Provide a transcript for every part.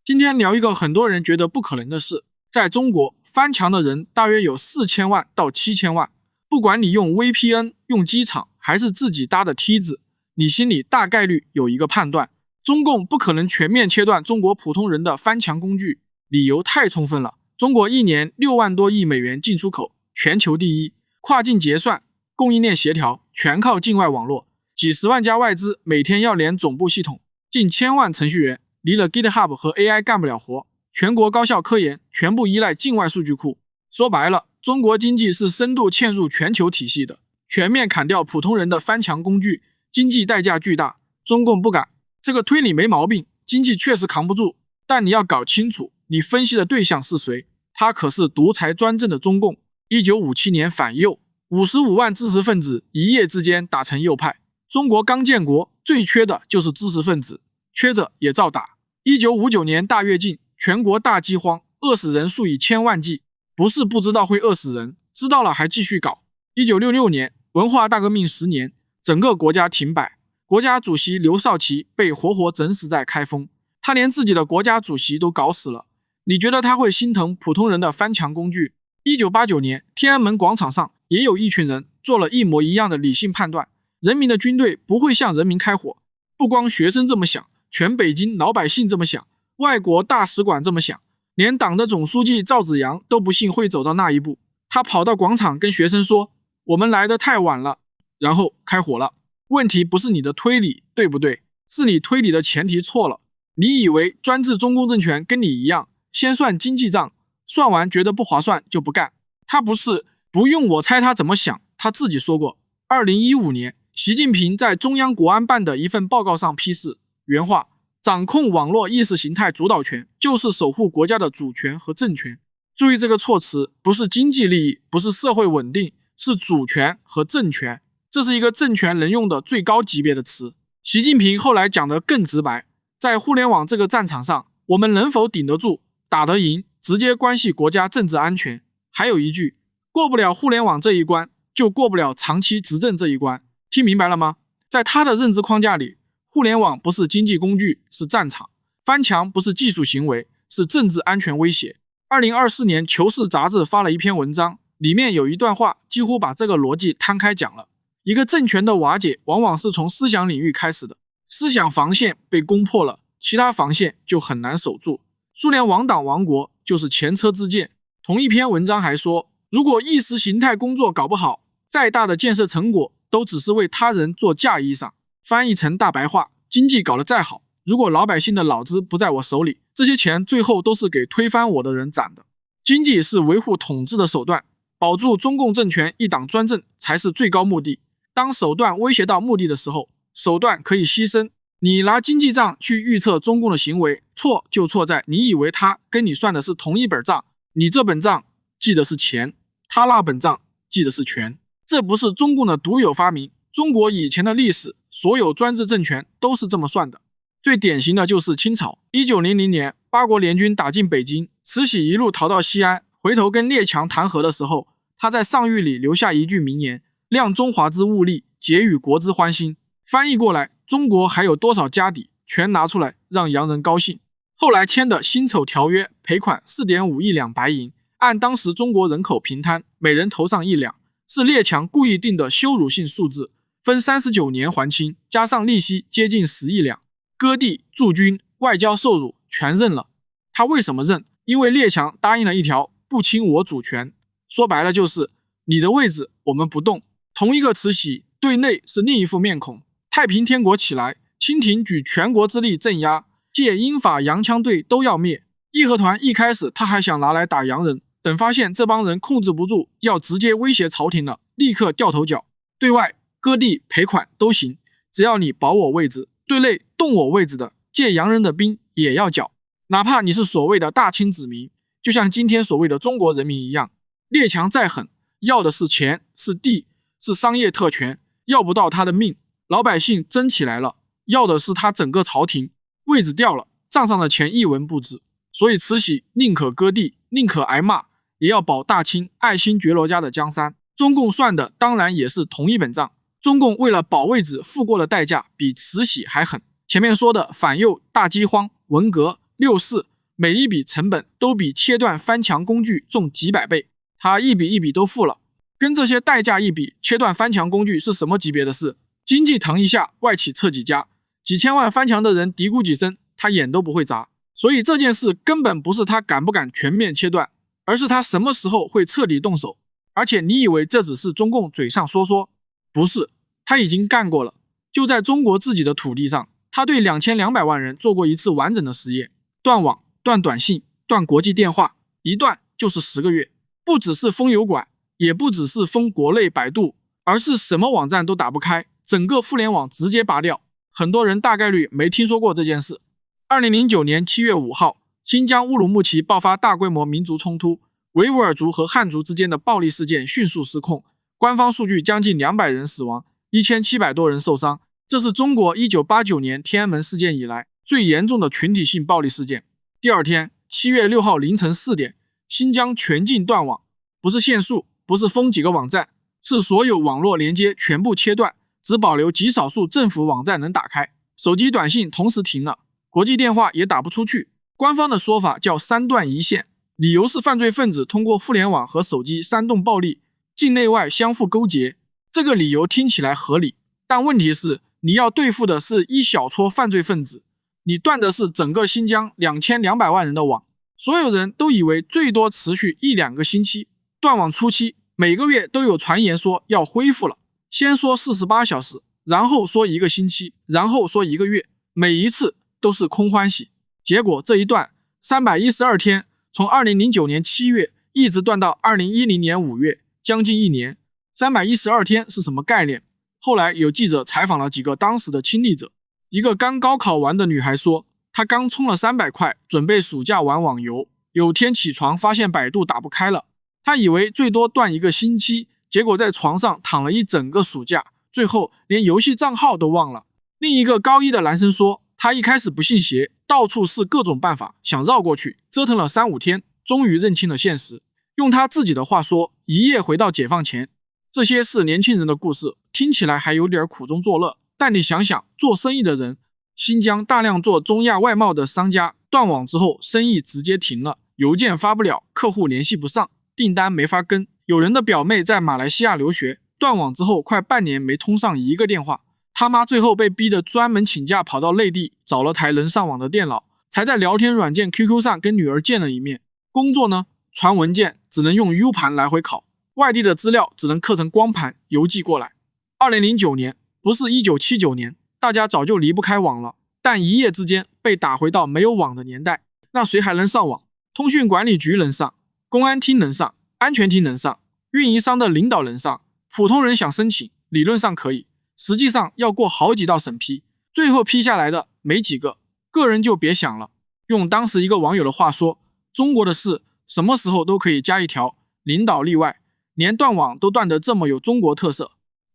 今天聊一個很多人覺得不可能的事，在中國翻牆的人大約有4000萬到7000萬。不管你用 VPN、用機場還是自己搭的梯子，你心裡大概率有一個判斷，中共不可能全面切斷中國普通人的翻牆工具，理由太充分了。中國一年6萬多億美元进出口，全球第一，跨境結算、供應鏈協調全靠境外網絡，幾十萬家外資每天要連總部系統，近1000萬程序員離了 GitHub 和 AI 幹不了活，全國高校科研全部依賴境外數據庫。說白了，中國經濟是深度嵌入全球體系的，全面砍掉普通人的翻牆工具，經濟代價巨大。中共不敢，這個推理沒毛病，經濟確實扛不住，但你要搞清楚，你分析的對象是誰？他可是獨裁专政的中共。1957年反右，55万知識分子一夜之間打成右派。中國剛建國，最缺的就是知識分子，缺着也照打。1959年大躍進，全國大饑荒，餓死人數以千萬計，不是不知道會餓死人，知道了還繼續搞。1966年文化大革命10年，整個國家停擺，國家主席劉少奇被活活整死在開封，他連自己的國家主席都搞死了，你覺得他會心疼普通人的翻牆工具？1989年天安門廣場上也有一群人做了一模一樣的理性判斷，人民的軍隊不會向人民開火，不光學生這麼想，全北京老百姓這麼想，外國大使館這麼想，連黨的總書記趙紫陽都不信會走到那一步。他跑到廣場跟學生說，我們來得太晚了，然後開火了。問題不是你的推理對不對，是你推理的前提錯了。你以為專制中共政權跟你一樣，先算經濟賬，算完覺得不划算就不幹。他不是，不用我猜他怎麼想，他自己说過。2015年習近平在中央國安辦的一份報告上批示，原話，掌控網絡意識形態主導權就是守護國家的主權和政權。注意這個措辭，不是經濟利益，不是社會穩定，是主權和政權，這是一個政權能用的最高級別的詞。習近平後來講得更直白，在互聯網這個戰場上，我們能否頂得住、打得贏，直接關係國家政治安全。還有一句，過不了互聯網這一關，就過不了長期執政這一關。聽明白了嗎？在他的認知框架裡，互聯網不是經濟工具，是戰場；翻牆不是技術行為，是政治安全威脅。2024年《求是》雜誌發了一篇文章，裡面有一段話幾乎把這個邏輯攤開講了。一個政權的瓦解往往是從思想領域開始的，思想防線被攻破了，其他防線就很難守住。蘇聯亡黨亡國就是前車之鑑。同一篇文章還說，如果意識形態工作搞不好，再大的建設成果都只是為他人做嫁衣裳。翻譯成大白話，經濟搞得再好，如果老百姓的腦子不在我手裡，這些錢最後都是給推翻我的人攒的。經濟是維護統治的手段，保住中共政權一黨專政才是最高目的。當手段威脅到目的的時候，手段可以犧牲。你拿經濟賬去預測中共的行為，錯就錯在你以為他跟你算的是同一本賬，你這本賬記的是錢，他那本賬記的是權。這不是中共的獨有發明，中國以前的歷史，所有專制政權都是這麼算的。最典型的就是清朝，1900年八國联軍打進北京，慈禧一路逃到西安，回頭跟列強談和的時候，他在上谕裡留下一句名言，量中華之物力，結與國之歡心。翻譯過來，中國還有多少家底，全拿出來讓洋人高興。後來簽的辛丑條約，賠款4.5億兩白銀，按當時中國人口平攤，每人頭上1兩，是列強故意定的羞辱性數字，分39年還清，加上利息接近10億兩。割地、駐軍、外交受辱全認了。他為什麼認？因為列強答應了一條不侵我主權，說白了就是你的位置我們不動。同一個慈禧對內是另一副面孔，太平天國起來，清廷舉全國之力鎮壓，借英法洋槍隊都要滅。義和團一開始他還想拿來打洋人，等發現這幫人控制不住，要直接威脅朝廷了，立刻掉頭腳。对外割地賠款都行，只要你保我位置。对内动我位置的，借洋人的兵也要繳，哪怕你是所謂的大清子民，就像今天所謂的中國人民一樣。列強再狠，要的是錢，是地，是商業特權，要不到他的命。老百姓爭起來了，要的是他整個朝廷。位置掉了，賬上的錢一文不值。所以慈禧寧可割地，寧可挨罵，也要保大清爱新覺羅家的江山。中共算的當然也是同一本賬。中共為了保位置付過的代價比慈禧還狠。前面說的反右、大饑荒、文革、六四每一筆成本都比切斷翻牆工具重幾百倍，他一筆一筆都付了。跟這些代價一比，切斷翻墙工具是什麼級別的事？經濟疼一下，外企撤幾家，幾千萬翻牆的人嘀咕幾聲，他眼都不會眨。所以這件事根本不是他敢不敢全面切斷，而是他什麼時候會徹底動手。而且你以為這只是中共嘴上說說？不是，他已經幹過了。就在中國自己的土地上，他對2200萬人做過一次完整的實驗，斷網、斷短信、斷國際電話，一斷就是10個月。不只是封油管，也不只是封國內百度，而是什麼網站都打不開，整個互聯網直接拔掉。很多人大概率沒聽說過這件事。2009年7月5號，新疆烏魯木齊爆發大規模民族衝突，維吾爾族和漢族之間的暴力事件迅速失控，官方數据将近200人死亡，1700多人受傷。這是中國1989年天安門事件以來最嚴重的群體性暴力事件。第二天7月6號凌晨4點，新疆全境斷網，不是限速，不是封几個網站，是所有網絡連接全部切斷，只保留極少數政府網站能打開，手機短信同时停了，國際電話也打不出去。官方的說法叫3斷1線，理由是犯罪分子通過互聯網和手機煽動暴力，境內外相互勾結。這個理由聽起來合理，但問題是你要對付的是一小撮犯罪分子，你斷的是整個新疆2200萬人的網。所有人都以为最多持續1-2個星期，斷網初期每個月都有傳言說要恢復了，先說48小時，然後說1個星期，然後說1個月，每一次都是空歡喜。結果這一斷312天，從2009年7月一直斷到2010年5月，將近1年。312天是什麼概念？後來有記者採訪了幾個當時的親歷者，一個剛高考完的女孩說，她剛充了300塊，準備暑假玩網遊，有天起床發現百度打不開了，她以為最多斷1個星期，結果在床上躺了一整個暑假，最後連遊戲賬號都忘了。另一個高一的男生說，他一開始不信邪，到處試各種辦法想繞過去，折騰了3-5天，終於認清了現實。用他自己的話說，一夜回到解放前。這些是年輕人的故事，聽起來還有點苦中作樂，但你想想，做生意的人，新疆大量做中亞外貿的商家斷網之後，生意直接停了，郵件發不了，客戶聯繫不上，訂單沒法跟。有人的表妹在馬來西亞留學，斷網之後快半年沒通上一個電話，他媽最後被逼得專門請假跑到內地找了台能上網的電腦，才在聊天軟件 QQ 上跟女兒見了一面。工作呢，傳文件只能用 U 盤來回拷，外地的資料只能刻成光盤郵寄過來。2009年不是1979年，大家早就離不開網了，但一夜之間被打回到沒有網的年代，那誰還能上網？通訊管理局能上，公安廳能上，安全廳能上，運營商的領導能上，普通人想申請理論上可以，實際上要過好幾道審批，最後批下來的沒幾個，個人就別想了。用當時一個網友的話說，中國的事什麼時候都可以加一條領導例外，連斷網都斷得這麼有中國特色。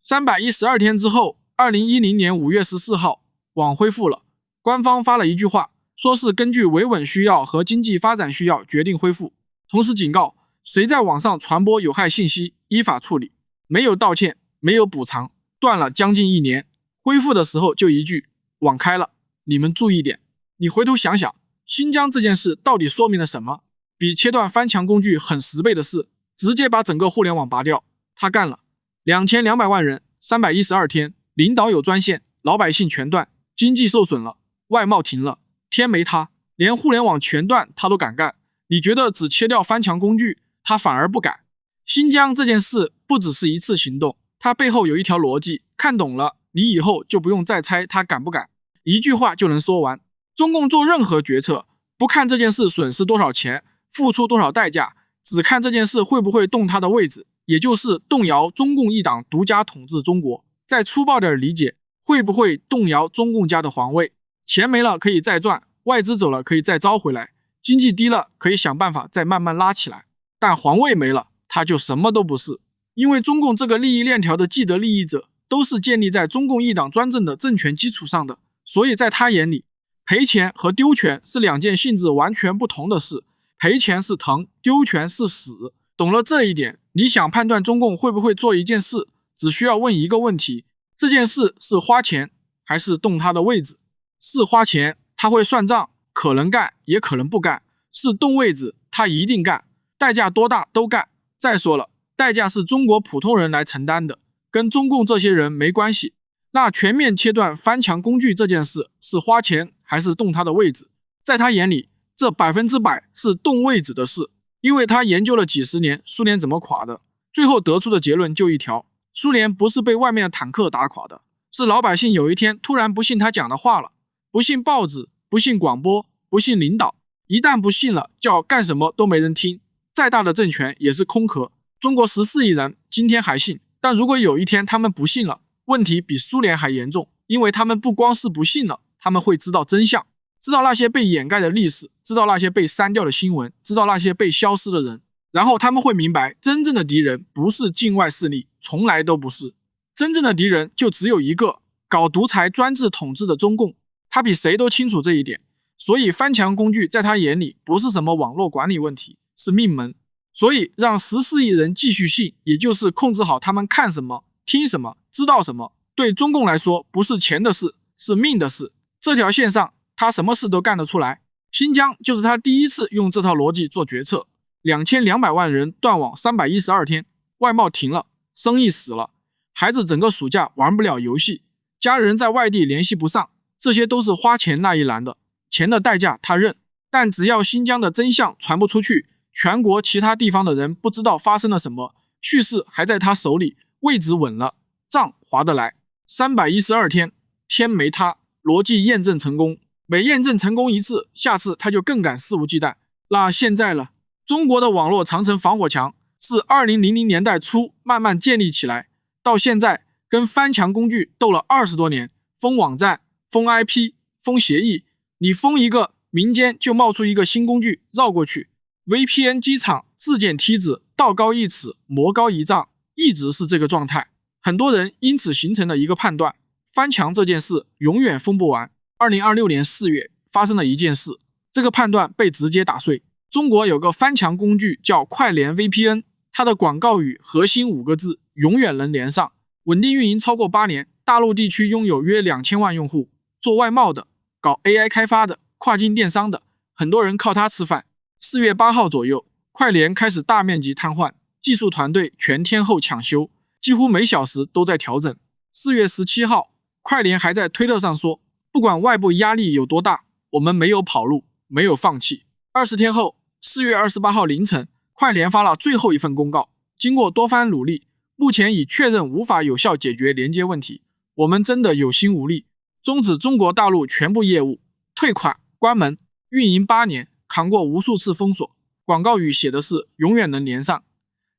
312天之後，2010年5月14號，網恢復了。官方發了一句話，說是根據維穩需要和經濟發展需要決定恢復，同時警告，誰在網上傳播有害信息，依法處理。沒有道歉，沒有補償，斷了將近1年。恢復的時候就一句，網開了，你們注意點。你回頭想想，新疆這件事到底說明了什麼？比切斷翻牆工具狠10倍的事，直接把整個互聯網拔掉，他幹了。2200萬人，312天，領導有專線，老百姓全斷，經濟受損了，外貿停了，天沒塌，連互聯網全斷他都敢幹。你覺得只切掉翻牆工具，他反而不敢？新疆這件事不只是一次行動，它背後有一條邏輯，看懂了，你以後就不用再猜他敢不敢，一句話就能說完。中共做任何決策，不看這件事損失多少錢，付出多少代價，只看這件事會不会動他的位置，也就是動搖中共一黨獨家統治中國。再粗暴點理解，會不會動搖中共家的皇位？錢沒了可以再賺，外資走了可以再招回來，經濟低了可以想辦法再慢慢拉起來，但皇位沒了，他就什麼都不是。因為中共這個利益鏈條的既得利益者都是建立在中共一黨專政的政權基礎上的，所以在他眼裡，賠錢和丟權是兩件性質完全不同的事，賠錢是疼，丟權是死。懂了這一點，你想判斷中共會不會做一件事，只需要問一個問題，這件事是花錢還是動他的位置？是花錢，他會算賬，可能幹也可能不幹，是動位子，他一定幹，代價多大都幹。再說了，代價是中國普通人來承擔的，跟中共这些人没關係。那全面切斷翻牆工具這件事是花錢還是動他的位子？在他眼裡，這100%是動位子的事，因為他研究了幾十年蘇聯怎麼垮的，最後得出的結論就一條：蘇聯不是被外面的坦克打垮的，是老百姓有一天突然不信他講的話了，不信報紙，不信廣播，不信領導，一旦不信了，叫幹什麼都沒人聽，再大的政權也是空殼。中國14億人今天還信，但如果有一天他們不信了，問題比蘇聯還嚴重，因為他們不光是不信了，他們會知道真相，知道那些被掩蓋的歷史，知道那些被刪掉的新聞，知道那些被消失的人，然後他們會明白，真正的敵人不是境外勢力，從來都不是，真正的敵人就只有一個，搞獨裁專制統治的中共，他比誰都清楚這一點，所以翻牆工具在他眼裡不是什麼網絡管理問題，是命門，所以讓14億人繼續信，也就是控制好他們看什麼、聽什麼、知道什麼，對中共來說不是錢的事，是命的事。這條線上他什麼事都幹得出來。新疆就是他第一次用這套邏輯做決策，2200萬人斷網312天，外貿停了，生意死了，孩子整個暑假玩不了遊戲，家人在外地聯繫不上，這些都是花錢那一欄的，錢的代價他認，但只要新疆的真相傳不出去，全國其他地方的人不知道發生了什麼，敘事還在他手裡，位置穩了，賬划得來。312天，天沒塌，邏輯驗證成功，每驗證成功一次，下次他就更敢肆無忌憚。那現在了，中國的網絡長城防火牆是2000年代初慢慢建立起來，到現在跟翻牆工具鬥了20多年，封網站、封 IP、封協議，你封一個，民間就冒出一個新工具繞過去。VPN 機場自建梯子，道高一尺，魔高一丈，一直是這個狀態。很多人因此形成了一個判斷，翻牆這件事永遠封不完。2026年4月發生了一件事，這個判斷被直接打碎。中國有個翻牆工具叫快連 VPN， 它的廣告語核心5個字，永遠能連上，穩定運營超過8年，大陸地區擁有約2000萬用戶，做外貿的，搞 AI 開發的，跨境電商的，很多人靠它吃飯。4月8號左右，快連開始大面積癱瘓，技術團隊全天候搶修，幾乎每小時都在調整。4月17號，快連還在推特上說，不管外部壓力有多大，我們沒有跑路，沒有放棄。20天後，4月28號凌晨，快連發了最後一份公告，經過多番努力，目前已確認無法有效解決連接問題，我們真的有心無力，終止中國大陸全部業務，退款，關門，運營8年，扛過無數次封鎖，廣告語寫的是永遠能連上。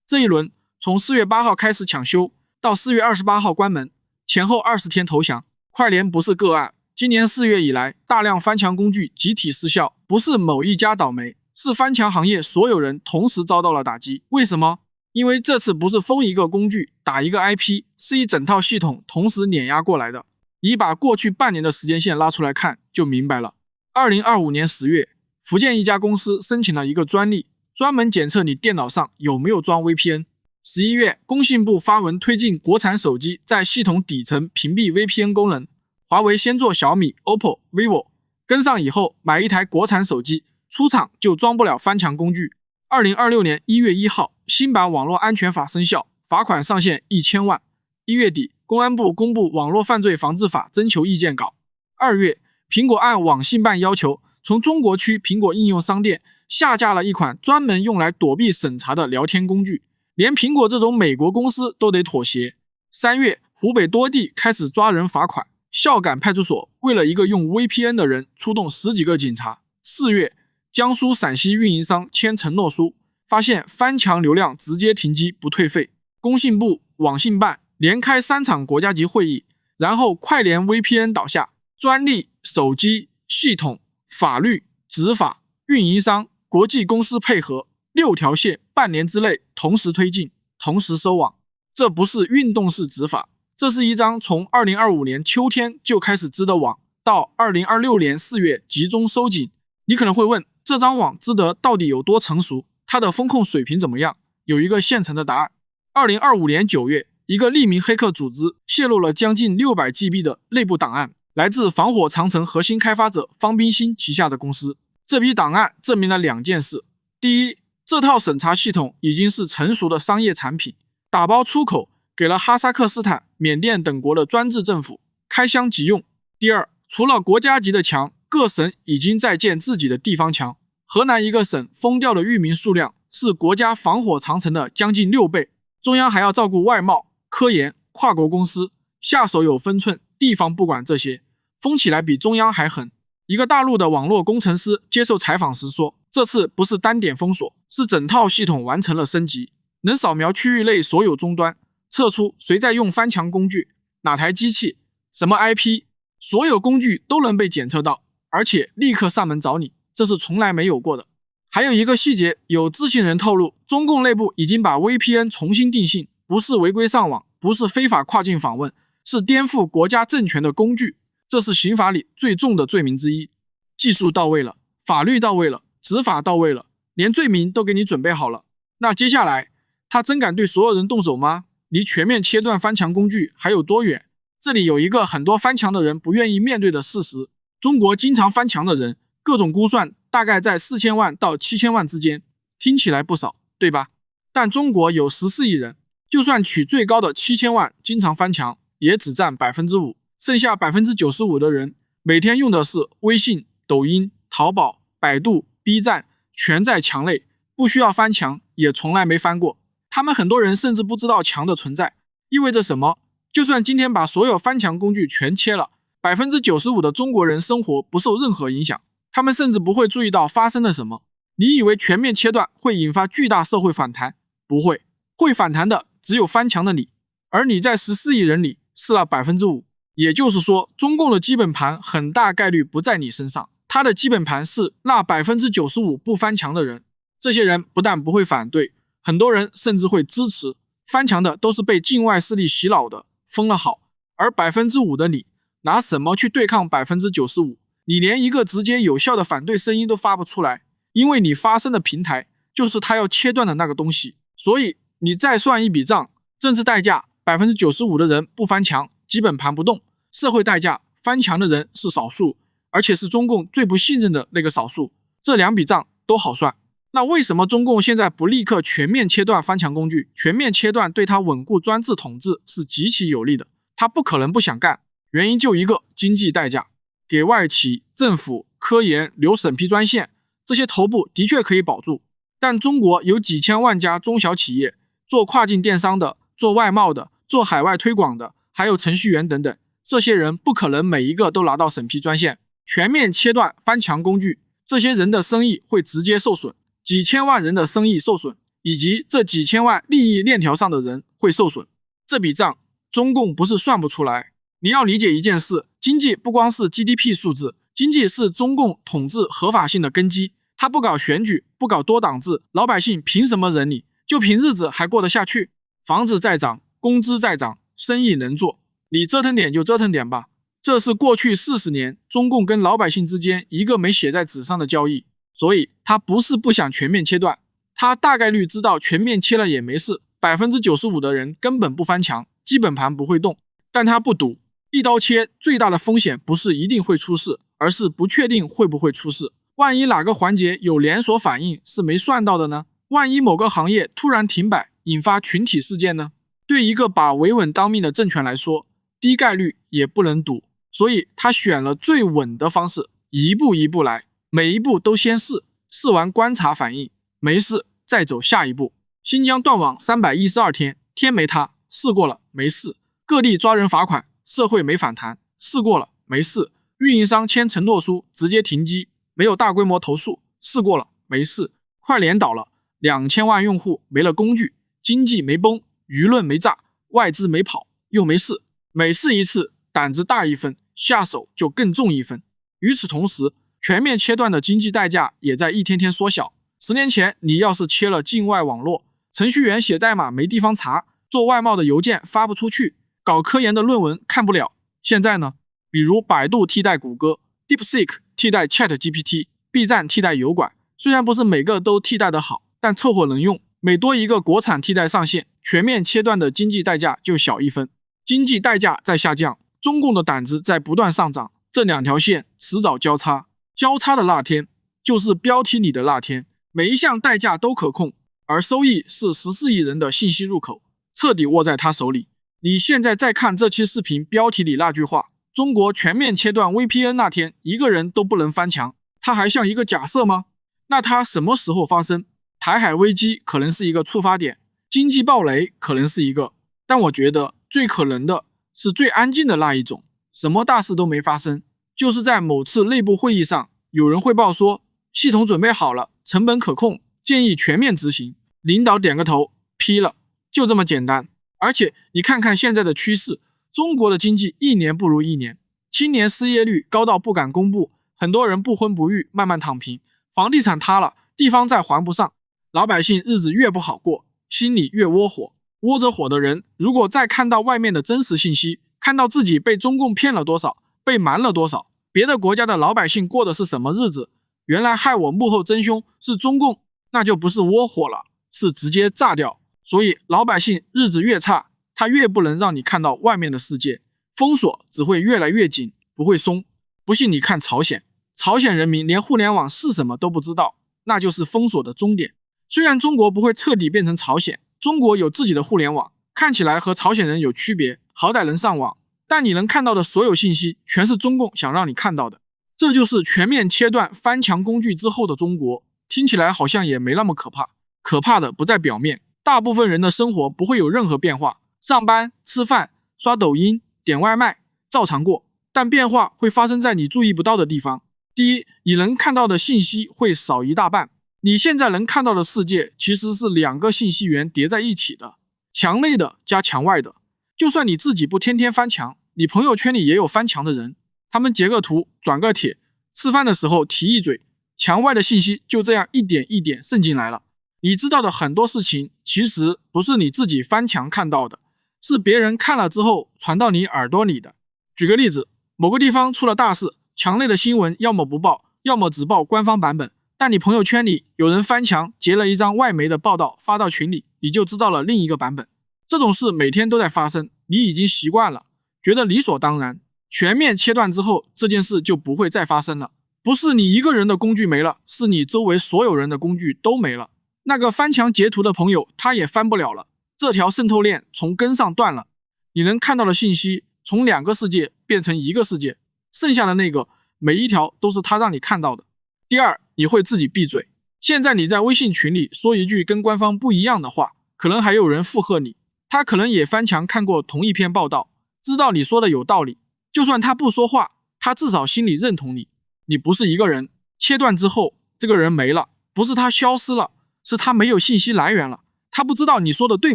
這一輪從4月8號開始搶修，到4月28號關門，前後20天投降。快連不是個案，今年4月以來，大量翻牆工具集體失效，不是某一家倒霉，是翻牆行業所有人同時遭到了打擊。為什麼？因為這次不是封一個工具，打一個 IP， 是一整套系統同時碾壓過來的。你把過去半年的時間線拉出來看，就明白了。2025年10月，福建一家公司申請了一個專利，專門檢測你電腦上有沒有裝 VPN。11月，工信部發文推進國產手機在系統底層屏蔽 VPN 功能。華為先做小米、OPPO、vivo， 跟上以後買一台國產手機，出廠就裝不了翻牆工具。2026年1月1號，新版網絡安全法生效，罰款上限1000萬。1月底，公安部公布網絡犯罪防治法徵求意見稿。2月，蘋果按網信辦要求，從中國區蘋果應用商店下架了一款專門用來躲避審查的聊天工具，連蘋果這種美國公司都得妥協。3月，湖北多地開始抓人罰款，孝感派出所為了一個用 VPN 的人出動10幾個警察。4月，江蘇陝西運營商簽承諾書，發現翻牆流量直接停機不退費。工信部、網信辦連開3場國家級會議，然後快連 VPN 倒下，專利、手機、系統、法律、執法、運營商、國際公司配合，6條線半年之內同時推進，同時收網。這不是運動式執法，這是一張從2025年秋天就開始織的網，到2026年4月集中收緊。你可能會問，這張網織得到底有多成熟？它的風控水平怎麼樣？有一個現成的答案。2025年9月，一個匿名黑客組織洩露了將近600 GB 的內部檔案，來自防火長城核心開發者方冰心旗下的公司。這批檔案證明了2件事：第一，這套審查系統已經是成熟的商業產品，打包出口給了哈薩克斯坦、緬甸等國的專制政府開箱即用；第二，除了國家級的牆，各省已經在建自己的地方牆。河南一個省封掉的域名數量是國家防火長城的將近6倍，中央還要照顧外貿、科研、跨國公司，下手有分寸，地方不管这些，封起來比中央還狠。一個大陸的網絡工程師接受採訪時說，這次不是單點封鎖，是整套系統完成了升級，能掃描區域內所有終端，測出誰在用翻牆工具，哪台機器，什麼 IP， 所有工具都能被檢測到，而且立刻上門找你，這是從來沒有過的。還有一個細節，有知情人透露，中共內部已經把 VPN 重新定性，不是違規上網，不是非法跨境訪問，是顛覆國家政權的工具，這是刑法裡最重的罪名之一。技術到位了，法律到位了，執法到位了，連罪名都給你準備好了。那接下來，他真敢對所有人动手嗎？離全面切斷翻牆工具還有多遠？這裡有一個很多翻牆的人不願意面對的事實，中國經常翻牆的人，各種估算大概在4000萬到7000萬之間，聽起來不少，对吧？但中國有14億人，就算取最高的7000萬經常翻牆，也只占 5%， 剩下 95% 的人每天用的是微信、抖音、淘寶、百度、B 站，全在牆內，不需要翻牆，也從來沒翻過。他們很多人甚至不知道牆的存在，意味着什麼？就算今天把所有翻牆工具全切了， 95% 的中國人生活不受任何影響，他們甚至不会注意到发生了什麼。你以為全面切斷會引發巨大社會反彈？不會，會反彈的只有翻牆的你，而你在14億人裡是那 5%， 也就是說，中共的基本盤很大概率不在你身上，他的基本盤是那 95% 不翻牆的人。這些人不但不会反对，很多人甚至会支持。翻牆的都是被境外勢力洗腦的，封了好，而 5% 的你拿什麼去對抗 95%？ 你連一個直接有效的反對聲音都發不出來，因為你發聲的平台就是他要切斷的那個東西。所以你再算一筆賬，政治代價 95% 的人不翻牆，基本盤不動，社會代價翻牆的人是少數，而且是中共最不信任的那個少数，這2筆賬都好算。那為什麼中共現在不立刻全面切斷翻牆工具？全面切斷對他穩固專制統治是極其有利的，他不可能不想幹，原因就一個，經濟代價。給外企、政府、科研留審批專線，這些頭部的確可以保住，但中國有幾千萬家中小企業，做跨境電商的，做外貿的，做海外推廣的，還有程序員等等，這些人不可能每一個都拿到審批專線。全面切斷翻牆工具，這些人的生意會直接受損，幾千萬人的生意受損，以及這幾千萬利益鏈條上的人會受損。這筆賬中共不是算不出來。你要理解一件事，經濟不光是 GDP 數字，經濟是中共統治合法性的根基。他不搞選舉，不搞多黨制，老百姓憑什麼忍你？就憑日子還過得下去？房子在漲，工資在漲，生意能做，你折騰點就折騰點吧。這是過去40年中共跟老百姓之間一個沒寫在紙上的交易。所以他不是不想全面切斷，他大概率知道全面切了也沒事， 95% 的人根本不翻牆，基本盤不會動，但他不賭。一刀切最大的風險不是一定會出事，而是不確定會不會出事。萬一哪個環節有連鎖反應是沒算到的呢？萬一某個行業突然停擺，引發群體事件呢？對一個把維穩當命的政權來說，低概率也不能賭，所以他選了最穩的方式，一步一步來，每一步都先試，試完觀察反應，沒事再走下一步。新疆斷網312天，天沒塌，試過了沒事。各地抓人罰款，社會沒反彈，試過了沒事。運營商簽承諾書直接停機，沒有大規模投訴，試過了沒事。快連倒了，2000萬用戶沒了工具，經濟沒崩，輿論沒炸，外資沒跑，又沒事。每試一次膽子大一分，下手就更重一分。與此同時，全面切斷的經濟代價也在一天天縮小。10年前你要是切了境外網絡，程序員寫代碼沒地方查，做外貿的郵件發不出去，搞科研的論文看不了。現在呢，比如百度替代谷歌， DeepSeek 替代 ChatGPT， B 站替代油管，雖然不是每個都替代的好，但湊合能用。每多一個國產替代上線，全面切斷的經濟代價就小一分。經濟代價在下降，中共的膽子在不斷上漲，這兩條線遲早交叉。交叉的那天，就是標題裡的那天，每一項代價都可控，而收益是14億人的信息入口，徹底握在他手裡。你現在再看這期視頻標題裡那句話，中國全面切斷 VPN 那天，一個人都不能翻牆，它還像一個假設嗎？那它什麼時候發生？台海危機可能是一個觸發點，經濟暴雷可能是一個，但我覺得最可能的是最安靜的那一種，什麼大事都沒發生，就是在某次內部會議上，有人匯報說系統準備好了，成本可控，建議全面執行，領導點個頭，批了，就這麼簡單。而且你看看現在的趨勢，中國的經濟一年不如一年，青年失業率高到不敢公布，很多人不婚不育，慢慢躺平，房地產塌了，地方債還不上，老百姓日子越不好過，心裡越窩火。窩着火的人，如果再看到外面的真實信息，看到自己被中共騙了多少，被瞞了多少，別的國家的老百姓過的是什麼日子，原來害我幕後真兇是中共，那就不是窩火了，是直接炸掉。所以老百姓日子越差，他越不能讓你看到外面的世界，封鎖只會越來越緊，不會鬆。不信你看朝鮮，朝鮮人民連互聯网是什麼都不知道，那就是封鎖的終點。雖然中國不會徹底變成朝鮮，中國有自己的互聯網，看起來和朝鮮人有區別，好歹能上網，但你能看到的所有信息全是中共想讓你看到的。這就是全面切斷翻牆工具之後的中国，聽起來好像也沒那麼可怕，可怕的不在表面，大部分人的生活不會有任何变化，上班、吃飯、刷抖音、點外賣照常過，但變化會發生在你注意不到的地方。第一，你能看到的信息會少一大半。你現在能看到的世界其實是2個信息源疊在一起的，牆內的加牆外的。就算你自己不天天翻牆，你朋友圈裡也有翻牆的人，他們截個圖，轉個帖，吃飯的時候提一嘴，牆外的信息就這樣一點一點滲進來了。你知道的很多事情，其實不是你自己翻牆看到的，是別人看了之後傳到你耳朵裡的。舉個例子，某個地方出了大事，牆內的新聞要麼不報，要麼只報官方版本，但你朋友圈裡有人翻牆截了一張外媒的報道發到群裡，你就知道了另一個版本。這種事每天都在發生，你已經習慣了，覺得理所當然。全面切斷之後，這件事就不會再發生了。不是你一個人的工具沒了，是你周圍所有人的工具都沒了。那個翻牆截圖的朋友，他也翻不了了，這條滲透鏈從根上斷了。你能看到的信息從2個世界變成1個世界，剩下的那個每一條都是他讓你看到的。第二，你會自己閉嘴。現在你在微信群裡說一句跟官方不一樣的話，可能還有人附和你，他可能也翻牆看過同一篇報道，知道你說的有道理。就算他不說話，他至少心裡認同你。你不是一個人，切斷之後，這個人沒了，不是他消失了，是他沒有信息來源了，他不知道你說的對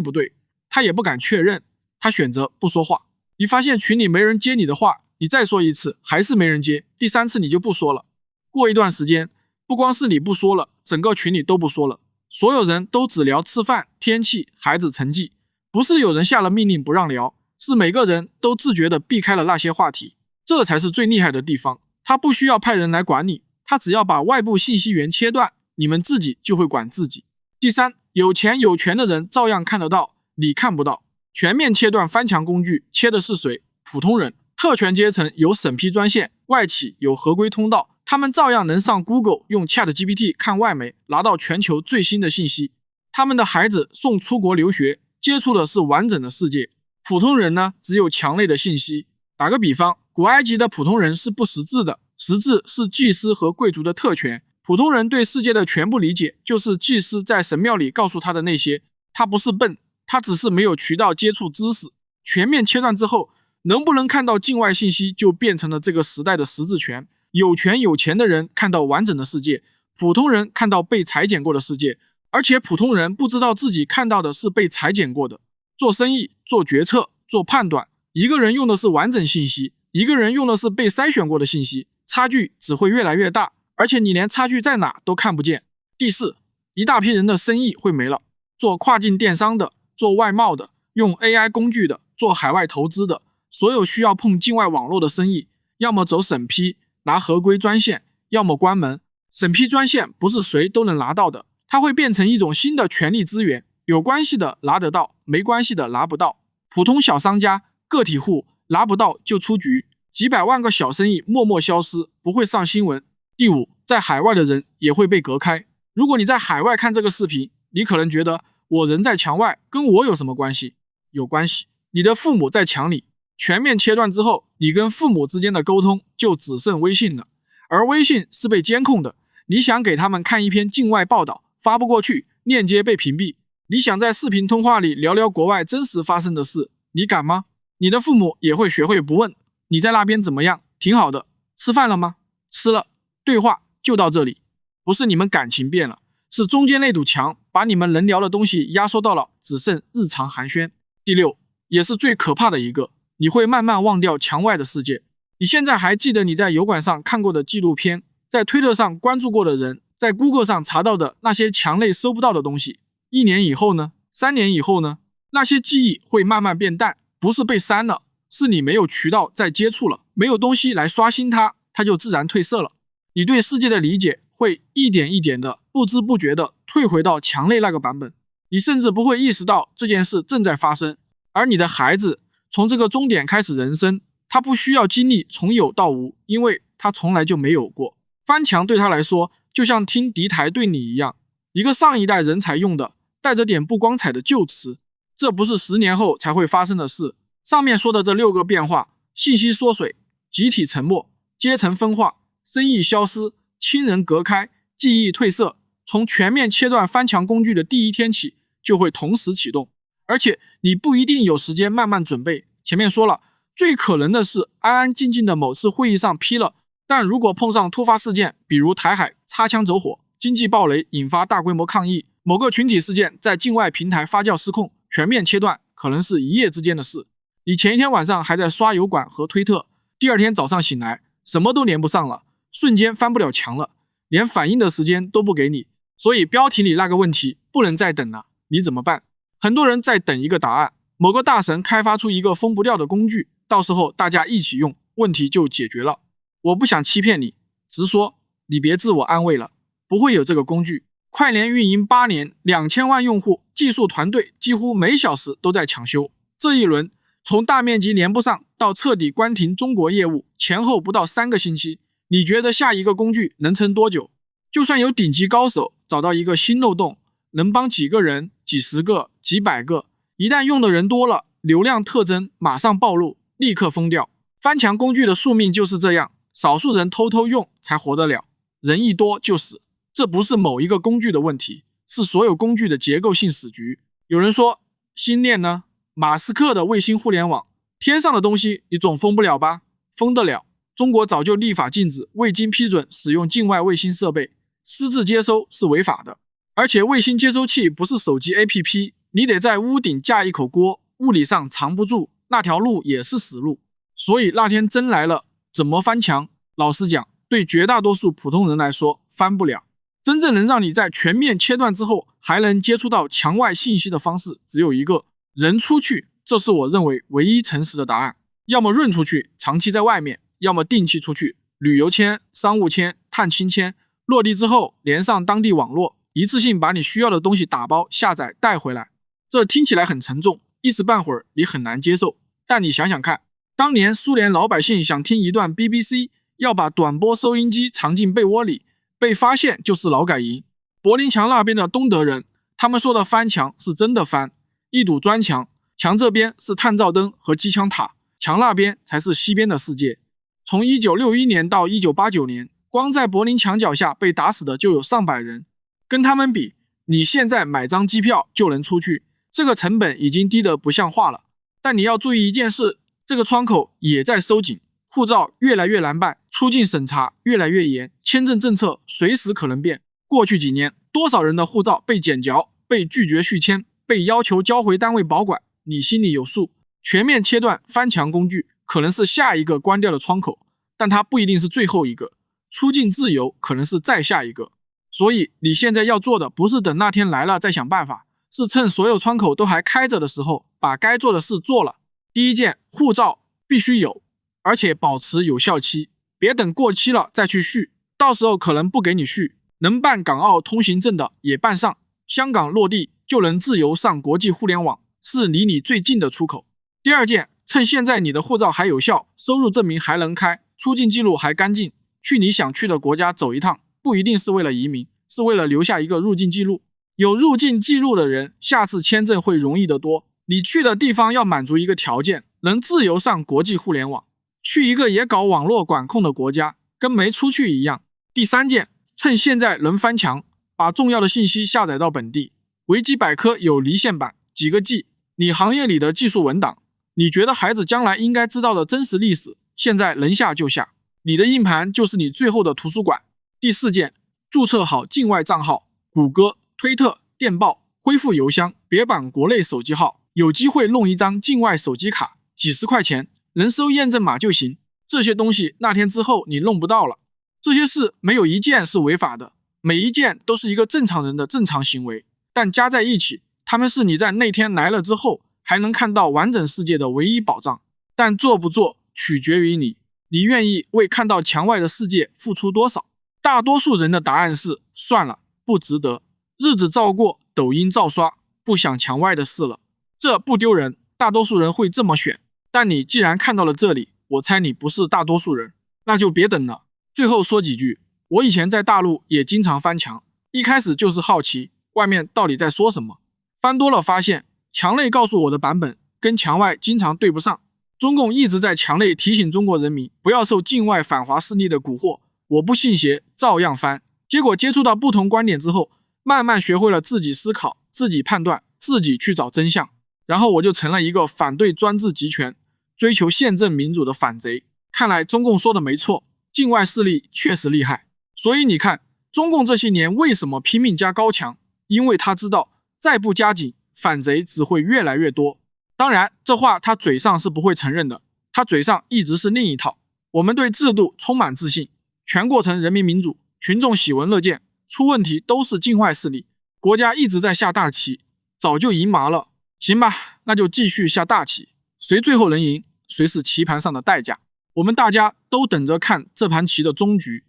不对，他也不敢確認，他選擇不說話。你發現群裡沒人接你的話，你再說一次，還是沒人接，第3次你就不說了。過一段時間，不光是你不說了，整個群裡都不說了，所有人都只聊吃飯、天氣、孩子成績，不是有人下了命令不讓聊，是每個人都自覺地避開了那些話題。這才是最厲害的地方，他不需要派人來管你，他只要把外部信息源切斷，你們自己就會管自己。第3，有钱有权的人照樣看得到，你看不到。全面切斷翻牆工具，切的是誰？普通人。特权階層有審批專線，外企有合規通道，他們照樣能上 Google 用 ChatGPT 看外媒，拿到全球最新的信息。他们的孩子送出國留學，接觸的是完整的世界。普通人呢，只有牆內的信息。打個比方，古埃及的普通人是不识字的，识字是祭司和貴族的特權。普通人對世界的全部理解，就是祭司在神廟裡告訴他的那些。他不是笨，他只是沒有渠道接觸知識。全面切斷之後，能不能看到境外信息，就變成了這個時代的實質權。有權有錢的人看到完整的世界，普通人看到被裁剪過的世界，而且普通人不知道自己看到的是被裁剪過的。做生意、做決策、做判斷，一個人用的是完整信息，一個人用的是被篩選過的信息，差距只會越來越大，而且你連差距在哪都看不見。第4，一大批人的生意會沒了，做跨境電商的，做外貿的，用 AI 工具的，做海外投資的，所有需要碰境外網絡的生意，要麼走審批，拿合規專線，要麼關門。審批專線不是誰都能拿到的，它會變成一種新的權力資源，有關係的拿得到，沒關係的拿不到。普通小商家、個體戶拿不到就出局，幾百萬個小生意默默消失，不會上新聞。第5，在海外的人也會被隔開。如果你在海外看這個視頻，你可能覺得我人在牆外，跟我有什麼關係？有關係，你的父母在牆裡。全面切斷之後，你跟父母之間的溝通就只剩微信了，而微信是被監控的。你想給他們看一篇境外報道，發不過去，鏈接被屏蔽。你想在視頻通話裡聊聊國外真實發生的事，你敢嗎？你的父母也會學會不問，你在那邊怎麼樣？挺好的。吃飯了嗎？吃了。對話就到這裡。不是你們感情變了，是中間那堵牆把你們能聊的東西壓縮到了只剩日常寒暄。第六，也是最可怕的一個，你會慢慢忘掉牆外的世界。你現在還記得你在油管上看過的紀錄片，在推特上關注過的人，在 Google 上查到的那些牆內搜不到的東西。1年以後呢？3年以後呢？那些記憶會慢慢變淡，不是被刪了，是你沒有渠道再接觸了，沒有東西來刷新它，它就自然褪色了。你對世界的理解會一點一點的不知不覺的退回到牆內那個版本，你甚至不會意識到這件事正在發生。而你的孩子從這個終點開始人生，他不需要經歷從有到無，因為他從來就沒有過。翻牆對他來說就像聽敵台對你一樣，一個上一代人才用的帶着點不光彩的舊詞，這不是10年後才會發生的事。上面說的這6個變化，信息縮水，集體沉默，階層分化，生意消失，親人隔開，記憶褪色，從全面切斷翻牆工具的第一天起就會同時啟動，而且你不一定有時間慢慢準備。前面說了，最可能的是安安靜靜的某次會議上批了，但如果碰上突發事件，比如台海擦槍走火，經濟暴雷引發大規模抗議，某個群體事件在境外平台發酵失控，全面切斷可能是一夜之間的事。你前一天晚上還在刷油管和推特，第二天早上醒來什麼都連不上了，瞬間翻不了牆了，連反應的時間都不給你。所以標題裡那個問題不能再等了，你怎麼辦？很多人在等一個答案，某個大神開發出一個封不掉的工具，到時候大家一起用，問題就解決了。我不想欺騙你，直說，你別自我安慰了，不會有這個工具。快連運營8年，2000萬用戶，技術團隊幾乎每小時都在搶修。這一輪從大面積連不上到徹底關停中國業務，前後不到3個星期。你覺得下一個工具能撐多久？就算有頂級高手找到一個新漏洞，能幫幾個人、幾十個、幾百個，一旦用的人多了，流量特徵馬上暴露，立刻封掉。翻牆工具的宿命就是這樣，少數人偷偷用才活得了，人一多就死。這不是某一個工具的問題，是所有工具的結構性死局。有人說，星鏈呢？馬斯克的衛星互聯網，天上的東西你總封不了吧？封得了。中國早就立法禁止未經批准使用境外衛星設備，私自接收是違法的。而且衛星接收器不是手機 APP， 你得在屋頂架一口鍋，物理上藏不住，那條路也是死路。所以那天真來了，怎麼翻牆？老實講，對絕大多數普通人來說，翻不了。真正能讓你在全面切斷之後還能接觸到牆外信息的方式只有一個，人出去，這是我認為唯一誠實的答案。要麼潤出去，長期在外面，要麼定期出去，旅遊簽、商務簽、探親簽，落地之後連上當地網絡，一次性把你需要的東西打包下載帶回來。這聽起來很沉重，一時半會兒你很難接受，但你想想看，當年蘇聯老百姓想聽一段 BBC， 要把短波收音機藏進被窩裡，被發現就是勞改營。柏林牆那邊的東德人，他們說的翻牆是真的翻，一堵磚牆，牆這邊是探照燈和機槍塔，牆那邊才是西邊的世界。從1961年到1989年，光在柏林牆腳下被打死的就有上百人。跟他們比，你現在買張機票就能出去，這個成本已經低得不像話了。但你要注意一件事，這個窗口也在收緊，護照越來越難辦，出境審查越來越嚴，簽證政策隨時可能變。過去幾年，多少人的護照被剪嚼，被拒絕續簽，被要求交回單位保管，你心裡有數。全面切斷翻牆工具可能是下一個關掉的窗口，但它不一定是最後一個。出境自由可能是再下一個。所以你現在要做的不是等那天來了再想辦法，是趁所有窗口都還開着的時候，把該做的事做了。第一件，護照必須有，而且保持有效期，別等過期了再去續，到時候可能不給你續。能辦港澳通行證的也辦上，香港落地就能自由上國際互聯網，是離你最近的出口。第二件，趁現在你的護照還有效，收入證明還能開，出境記錄還乾淨，去你想去的國家走一趟，不一定是為了移民，是為了留下一個入境記錄。有入境記錄的人，下次簽證會容易得多。你去的地方要滿足一個條件，能自由上國際互聯網。去一個也搞網絡管控的國家，跟沒出去一樣。第三件，趁現在能翻牆，把重要的信息下載到本地。維基百科有離線版，幾個 G， 你行業裡的技術文檔，你覺得孩子將來應該知道的真實歷史，現在能下就下。你的硬盤就是你最後的圖書館。第四件，註冊好境外賬號，谷歌、推特、電報，恢復郵箱，別綁國內手機號，有機會弄一張境外手機卡，幾十塊錢，能收驗證碼就行。這些東西那天之後你弄不到了。這些事沒有一件是違法的，每一件都是一個正常人的正常行為，但加在一起，他們是你在那天來了之後還能看到完整世界的唯一保障。但做不做取決於你，你願意為看到牆外的世界付出多少？大多數人的答案是算了，不值得，日子照過，抖音照刷，不想牆外的事了。這不丟人，大多數人會這麼選。但你既然看到了這裡，我猜你不是大多數人，那就別等了。最後說幾句，我以前在大陸也經常翻牆，一開始就是好奇外面到底在說什麼，翻多了發現牆內告訴我的版本跟牆外經常對不上。中共一直在牆內提醒中國人民不要受境外反華勢力的蛊惑，我不信邪照樣翻。結果接觸到不同觀點之後，慢慢學會了自己思考，自己判斷，自己去找真相，然後我就成了一個反對专制集權，追求宪政民主的反賊。看来中共说的沒錯，境外勢力確實厲害。所以你看，中共這些年為什麼拼命加高牆？因為他知道再不加緊，反賊只會越來越多。當然，這話他嘴上是不會承認的，他嘴上一直是另一套。我們對制度充滿自信，全過程人民民主，群眾喜聞樂見，出問題都是境外勢力。國家一直在下大棋，早就贏麻了。行吧，那就繼續下大棋，誰最後能贏，誰是棋盤上的代價。我們大家都等着看這盤棋的終局。